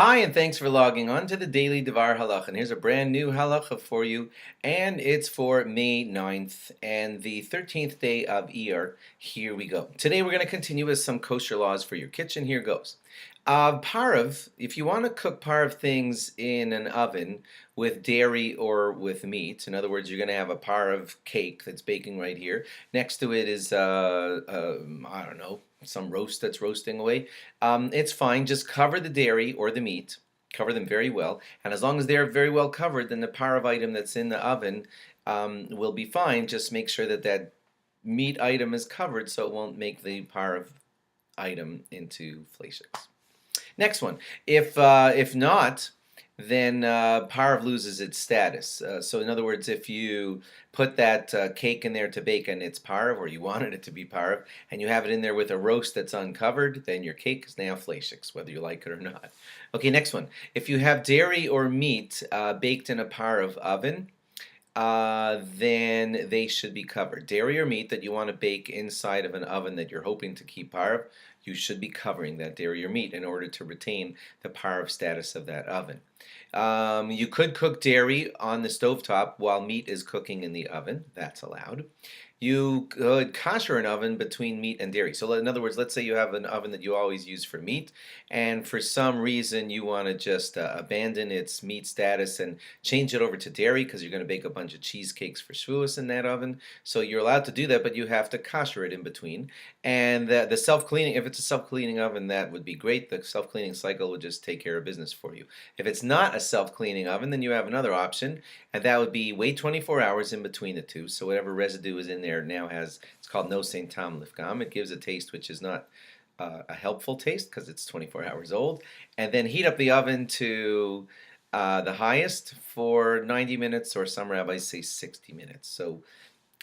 Hi, and thanks for logging on to the Daily DVAR Halach. And here's a brand new halacha for you, and it's for May 9th and the 13th day of Iyar. Here we go. Today we're going to continue with some kosher laws for your kitchen. Here goes. Parv, if you want to cook parv things in an oven with dairy or with meat, in other words, you're going to have a parv cake that's baking right here. Next to it is, I don't know, some roast that's roasting away. It's fine. Just cover the dairy or the meat. Cover them very well. And as long as they're very well covered, then the parv item that's in the oven will be fine. Just make sure that that meat item is covered so it won't make the parv item into fleishiks. Next one. If not, then parv loses its status. So in other words, if you put that cake in there to bake and it's parv, or you wanted it to be parv, and you have it in there with a roast that's uncovered, then your cake is now fleishiks, whether you like it or not. Okay, next one. If you have dairy or meat baked in a parv oven, then they should be covered. Dairy or meat that you want to bake inside of an oven that you're hoping to keep parv, you should be covering that dairy or meat in order to retain the parv status of that oven. You could cook dairy on the stovetop while meat is cooking in the oven. That's allowed. You could kosher an oven between meat and dairy. So in other words, let's say you have an oven that you always use for meat, and for some reason you want to just abandon its meat status and change it over to dairy because you're going to bake a bunch of cheesecakes for Shavuos in that oven. So you're allowed to do that, but you have to kosher it in between. And the self-cleaning, if it's a self-cleaning oven, that would be great. The self-cleaning cycle would just take care of business for you. If it's not a self-cleaning oven, then you have another option, and that would be wait 24 hours in between the two. So whatever residue is in there now has, it's called no Saint Tom Lifgam. It gives a taste which is not a helpful taste because it's 24 hours old. And then heat up the oven to the highest for 90 minutes, or some rabbis say 60 minutes. So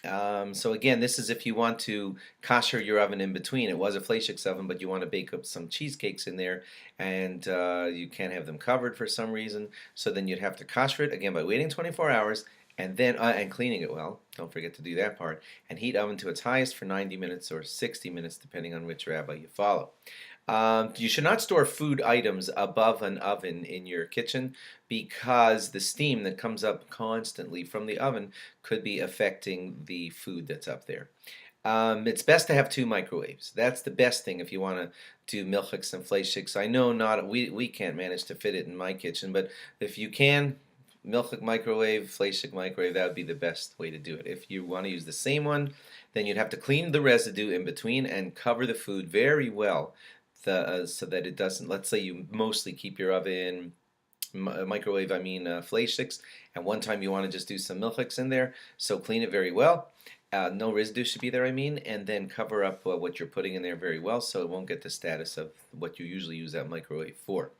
again, this is if you want to kosher your oven in between. It was a fleishiks oven, but you want to bake up some cheesecakes in there, and you can't have them covered for some reason. So then you'd have to kosher it again by waiting 24 hours and then and cleaning it well. Don't forget to do that part. And heat oven to its highest for 90 minutes or 60 minutes, depending on which rabbi you follow. You should not store food items above an oven in your kitchen because the steam that comes up constantly from the oven could be affecting the food that's up there. It's best to have two microwaves. That's the best thing if you want to do milchiks and fleishiks. I know we can't manage to fit it in my kitchen, but if you can, milchik microwave, fleishik microwave, that would be the best way to do it. If you want to use the same one, then you'd have to clean the residue in between and cover the food very well so that it doesn't, let's say you mostly keep your oven, microwave, fleishiks, and one time you want to just do some milchiks in there, so clean it very well. No residue should be there, and then cover up what you're putting in there very well so it won't get the status of what you usually use that microwave for.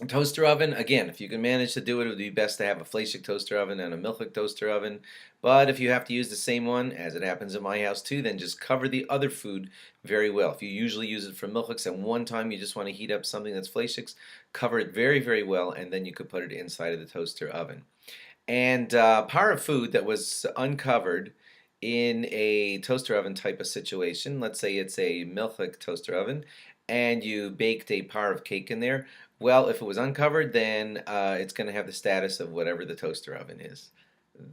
Toaster oven, again, if you can manage to do it, it would be best to have a fleishik toaster oven and a milchik toaster oven. But if you have to use the same one, as it happens in my house too, then just cover the other food very well. If you usually use it for milchiks and one time you just want to heat up something that's fleishiks, cover it very, very well, and then you could put it inside of the toaster oven. And parv food that was uncovered in a toaster oven type of situation, let's say it's a milchik toaster oven, and you baked a parv cake in there, well, if it was uncovered, then it's going to have the status of whatever the toaster oven is.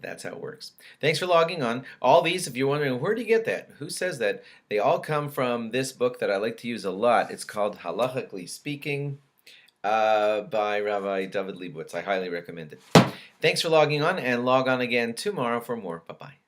That's how it works. Thanks for logging on. All these, if you're wondering, where do you get that? Who says that? They all come from this book that I like to use a lot. It's called Halachically Speaking by Rabbi David Leibowitz. I highly recommend it. Thanks for logging on, and log on again tomorrow for more. Bye-bye.